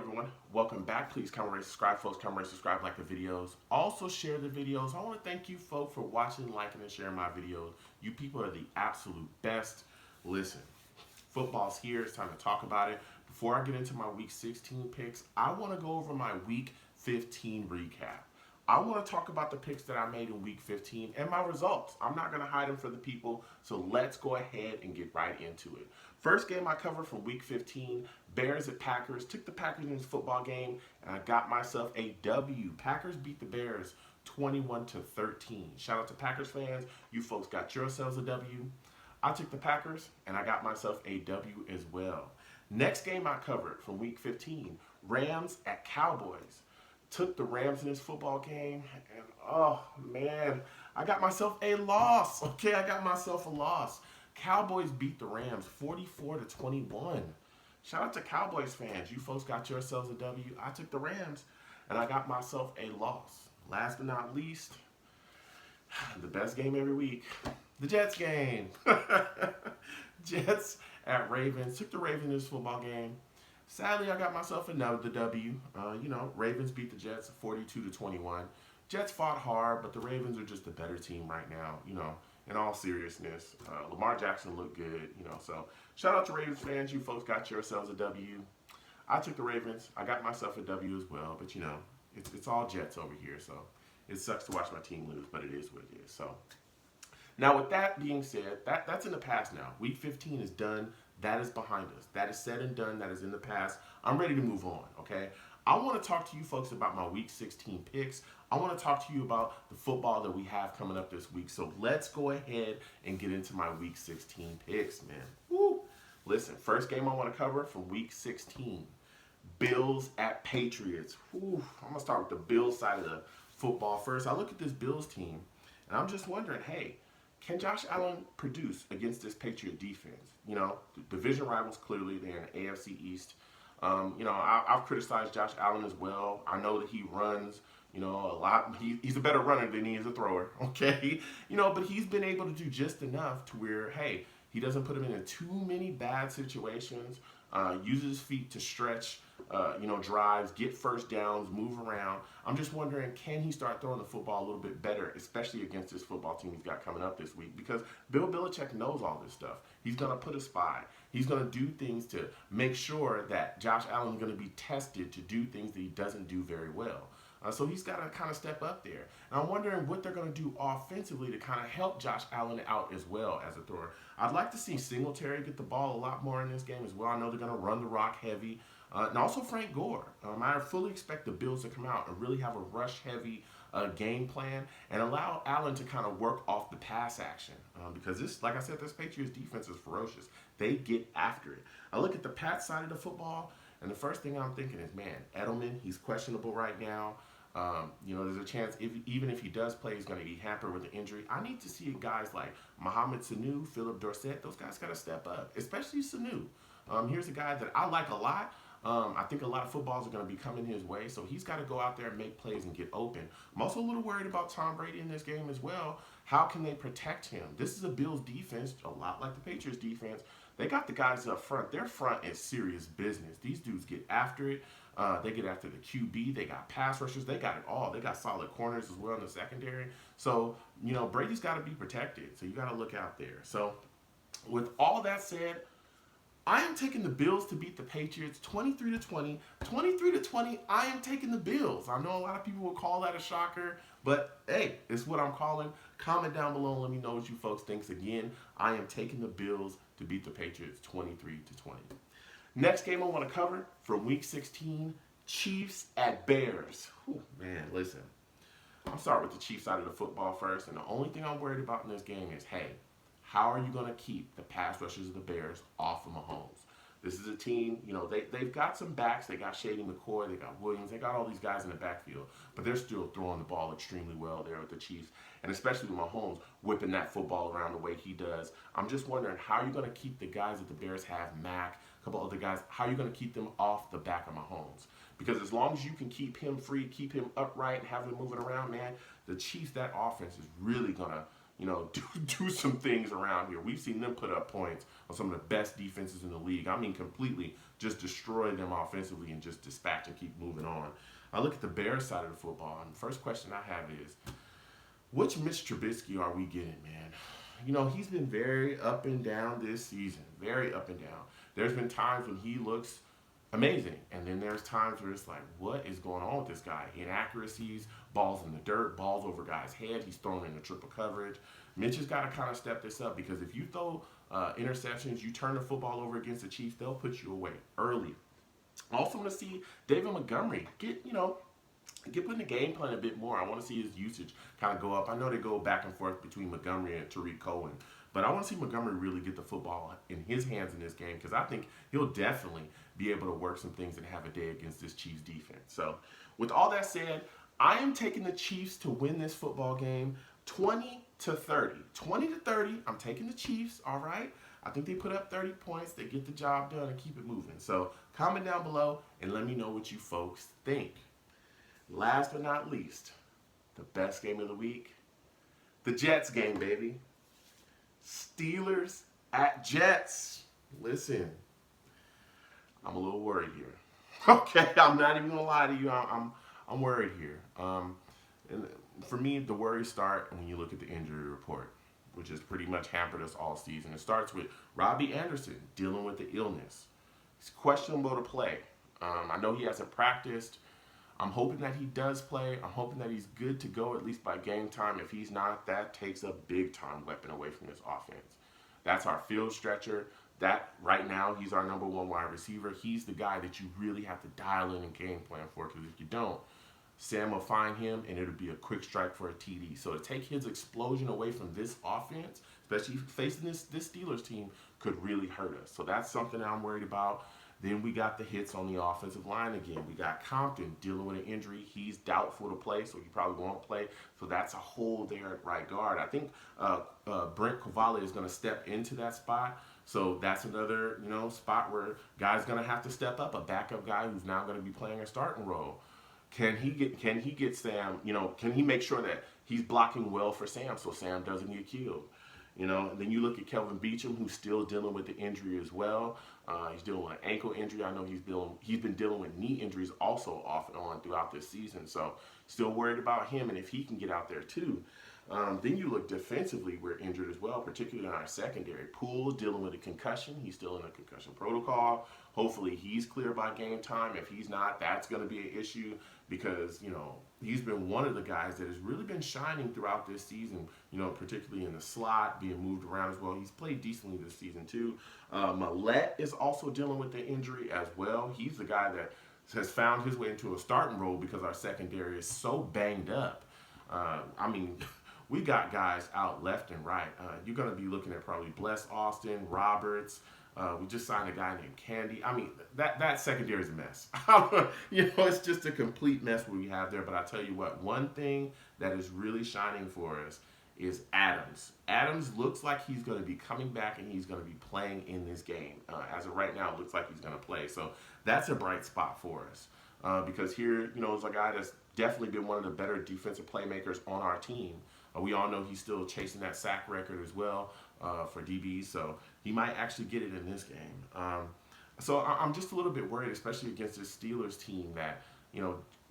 everyone? Welcome back. Please comment, rate, subscribe, folks. Comment, rate, subscribe, like the videos. Also share the videos. I want to thank you, folks, for watching, liking, and sharing my videos. You people are the absolute best. Listen, football's here. It's time to talk about it. Before I get into my Week 16 picks, I want to go over my Week 15 recap. I want to talk about the picks that I made in Week 15 and my results. I'm not going to hide them for the people, so let's go ahead and get right into it. First game I covered from Week 15, Bears at Packers. Took the Packers in this football game, and I got myself a W. Packers beat the Bears 21-13. Shout out to Packers fans. You folks got yourselves a W. I took the Packers, and I got myself a W as well. Next game I covered from Week 15, Rams at Cowboys. Took the Rams in this football game, and oh man, I got myself a loss. Okay, I got myself a loss. Cowboys beat the Rams 44-21. Shout out to Cowboys fans. You folks got yourselves a W. I took the Rams, and I got myself a loss. Last but not least, the best game every week, the Jets game. Jets at Ravens. Took the Ravens in this football game. Sadly, I got myself another W. Ravens beat the Jets 42-21. Jets fought hard, but the Ravens are just a better team right now. In all seriousness, Lamar Jackson looked good. So shout out to Ravens fans. You folks got yourselves a W. I took the Ravens. I got myself a W as well. But it's all Jets over here. So it sucks to watch my team lose, but it is what it is. So now with that being said, that's in the past now. Week 15 is done. That is behind us. That is said and done. That is in the past. I'm ready to move on, okay? I want to talk to you folks about my Week 16 picks. I want to talk to you about the football that we have coming up this week. So let's go ahead and get into my Week 16 picks, man. Woo! Listen, first game I want to cover from Week 16. Bills at Patriots. Woo! I'm going to start with the Bills side of the football first. I look at this Bills team, and I'm just wondering, hey, can Josh Allen produce against this Patriot defense? Division rivals clearly, they're in the AFC East. I've criticized Josh Allen as well. I know that he runs, a lot. He's a better runner than he is a thrower, okay? But he's been able to do just enough to where, hey, he doesn't put him in too many bad situations, uses his feet to stretch, drives, get first downs, move around. I'm just wondering, can he start throwing the football a little bit better, especially against this football team he's got coming up this week? Because Bill Belichick knows all this stuff. He's going to put a spy. He's going to do things to make sure that Josh Allen's going to be tested to do things that he doesn't do very well. So he's got to kind of step up there. And I'm wondering what they're going to do offensively to kind of help Josh Allen out as well as a thrower. I'd like to see Singletary get the ball a lot more in this game as well. I know they're going to run the rock heavy. And also Frank Gore. I fully expect the Bills to come out and really have a rush-heavy game plan and allow Allen to kind of work off the pass action. Because this, like I said, this Patriots defense is ferocious. They get after it. I look at the Pats side of the football, and the first thing I'm thinking is, man, Edelman, he's questionable right now. There's a chance, even if he does play, he's going to be hampered with an injury. I need to see guys like Mohamed Sanu, Philip Dorsett. Those guys got to step up, especially Sanu. Here's a guy that I like a lot. I think a lot of footballs are going to be coming his way, so he's got to go out there and make plays and get open. I'm also a little worried about Tom Brady in this game as well. How can they protect him? This is a Bills defense, a lot like the Patriots defense. They got the guys up front. Their front is serious business. These dudes get after it. They get after the QB. They got pass rushers. They got it all. They got solid corners as well in the secondary. So, Brady's got to be protected. So you got to look out there. So with all that said, I am taking the Bills to beat the Patriots 23-20. 23-20, I am taking the Bills. I know a lot of people will call that a shocker, but hey, it's what I'm calling. Comment down below and let me know what you folks think. Again, I am taking the Bills to beat the Patriots 23-20. Next game I want to cover from Week 16, Chiefs at Bears. Whew, man, listen. I'll start with the Chiefs side of the football first, and the only thing I'm worried about in this game is, hey, how are you going to keep the pass rushers of the Bears off of Mahomes? This is a team, they've got some backs. They got Shady McCoy. They got Williams. They got all these guys in the backfield. But they're still throwing the ball extremely well there with the Chiefs. And especially with Mahomes whipping that football around the way he does. I'm just wondering, how are you going to keep the guys that the Bears have, Mack, a couple other guys, how are you going to keep them off the back of Mahomes? Because as long as you can keep him free, keep him upright, and have him moving around, man, the Chiefs, that offense is really going to do some things around here. We've seen them put up points on some of the best defenses in the league. I mean, completely just destroy them offensively and just dispatch and keep moving on. I look at the Bears side of the football, and the first question I have is, which Mitch Trubisky are we getting, man? He's been very up and down this season, very up and down. There's been times when he looks amazing, and then there's times where it's like, what is going on with this guy? Inaccuracies, balls in the dirt, balls over guys' head. He's thrown into triple coverage. Mitch has got to kind of step this up because if you throw interceptions, you turn the football over against the Chiefs, they'll put you away early. I also want to see David Montgomery get put in the game plan a bit more. I want to see his usage kind of go up. I know they go back and forth between Montgomery and Tariq Cohen, but I want to see Montgomery really get the football in his hands in this game because I think he'll definitely be able to work some things and have a day against this Chiefs defense. So, with all that said, I am taking the Chiefs to win this football game 20-30. 20-30, I'm taking the Chiefs, all right? I think they put up 30 points. They get the job done and keep it moving. So, comment down below and let me know what you folks think. Last but not least, the best game of the week, the Jets game, baby. Steelers at Jets. Listen, I'm a little worried here. Okay, I'm not even gonna lie to you. I'm worried here. And for me, the worries start when you look at the injury report, which has pretty much hampered us all season. It starts with Robbie Anderson dealing with the illness. He's questionable to play. I know he hasn't practiced. I'm hoping that he does play. I'm hoping that he's good to go at least by game time. If he's not, that takes a big time weapon away from this offense. That's our field stretcher. That right now, he's our number one wide receiver. He's the guy that you really have to dial in and game plan for because if you don't, Sam will find him and it'll be a quick strike for a TD. So to take his explosion away from this offense, especially facing this Steelers team, could really hurt us. So that's something that I'm worried about. Then we got the hits on the offensive line again. We got Compton dealing with an injury. He's doubtful to play, so he probably won't play. So that's a hole there at right guard. I think Brent Cavalli is going to step into that spot. So that's another spot where guy's going to have to step up, a backup guy who's now going to be playing a starting role. Can he get Sam? Can he make sure that he's blocking well for Sam so Sam doesn't get killed? And then you look at Kelvin Beachum, who's still dealing with the injury as well. He's dealing with an ankle injury. I know he's been dealing with knee injuries also off and on throughout this season. So still worried about him and if he can get out there too. Then you look defensively, we're injured as well, particularly in our secondary. Poole dealing with a concussion. He's still in a concussion protocol. Hopefully he's clear by game time. If he's not, that's going to be an issue because, he's been one of the guys that has really been shining throughout this season, particularly in the slot, being moved around as well. He's played decently this season too. Millette is also dealing with the injury as well. He's the guy that has found his way into a starting role because our secondary is so banged up. We got guys out left and right. You're going to be looking at probably Bless Austin, Roberts. We just signed a guy named Candy. That secondary is a mess. It's just a complete mess what we have there. But I tell you what, one thing that is really shining for us is Adams. Adams looks like he's going to be coming back and he's going to be playing in this game. As of right now, it looks like he's going to play. So that's a bright spot for us. Because here, is a guy that's definitely been one of the better defensive playmakers on our team. We all know he's still chasing that sack record as well for DBs, so he might actually get it in this game. So I'm just a little bit worried, especially against this Steelers team that,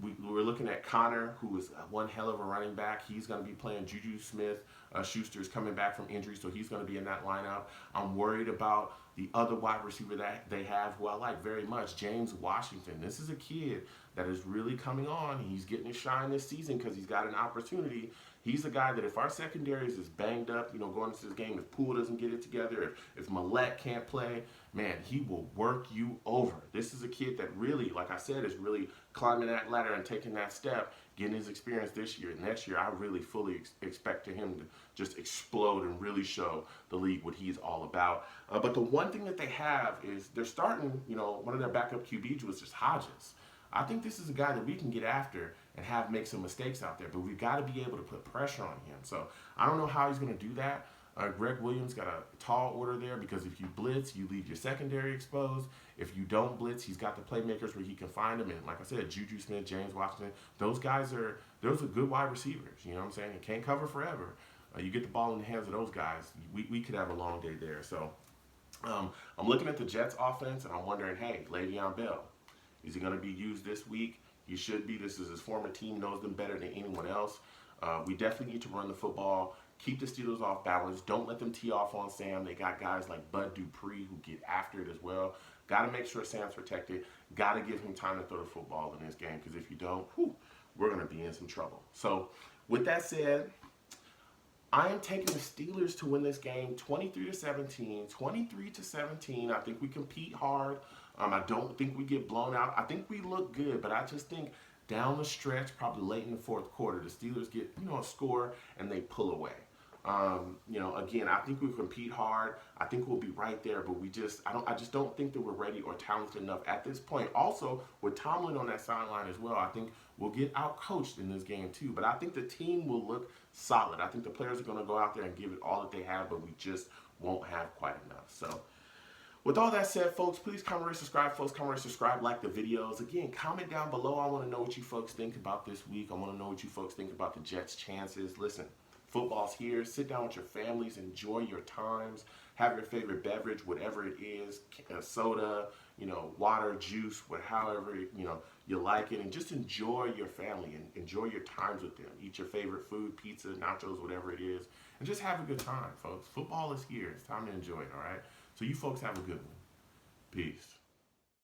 we're looking at Connor, who is one hell of a running back. He's going to be playing Juju Smith. Schuster's coming back from injury, so he's going to be in that lineup. I'm worried about the other wide receiver that they have, who I like very much, James Washington. This is a kid that is really coming on. He's getting his shine this season because he's got an opportunity. He's the guy that if our secondary is banged up, going into this game, if Poole doesn't get it together, if Millette can't play, man, he will work you over. This is a kid that really, like I said, is really climbing that ladder and taking that step, getting his experience this year. Next year, I really fully expect him to just explode and really show the league what he's all about. But the one thing that they have is they're starting, one of their backup QBs was just Hodges. I think this is a guy that we can get after and have make some mistakes out there, but we've got to be able to put pressure on him. So I don't know how he's going to do that. Greg Williams got a tall order there because if you blitz, you leave your secondary exposed. If you don't blitz, he's got the playmakers where he can find them. And like I said, Juju Smith, James Washington, those are good wide receivers. You know what I'm saying? They can't cover forever. You get the ball in the hands of those guys, we could have a long day there. So I'm looking at the Jets offense and I'm wondering, hey, Le'Veon Bell, is he going to be used this week? He should be. This is his former team, knows them better than anyone else. We definitely need to run the football, keep the Steelers off balance. Don't let them tee off on Sam. They got guys like Bud Dupree who get after it as well. Got to make sure Sam's protected. Got to give him time to throw the football in this game because if you don't, we're going to be in some trouble. So with that said, I am taking the Steelers to win this game 23-17. 23-17. I think we compete hard. I don't think we get blown out. I think we look good, but I just think down the stretch, probably late in the fourth quarter, the Steelers get, a score and they pull away. Again, I think we compete hard. I think we'll be right there, but I just don't think that we're ready or talented enough at this point. Also, with Tomlin on that sideline as well, I think we'll get out-coached in this game too. But I think the team will look solid. I think the players are going to go out there and give it all that they have, but we just won't have quite enough. So, with all that said, folks, please comment, rate, subscribe. Folks, comment, rate, subscribe, like the videos. Again, comment down below. I want to know what you folks think about this week. I want to know what you folks think about the Jets' chances. Listen, football's here. Sit down with your families. Enjoy your times. Have your favorite beverage, whatever it is, soda, water, juice, however, you like it. And just enjoy your family and enjoy your times with them. Eat your favorite food, pizza, nachos, whatever it is. And just have a good time, folks. Football is here. It's time to enjoy it, all right? So you folks have a good one. Peace.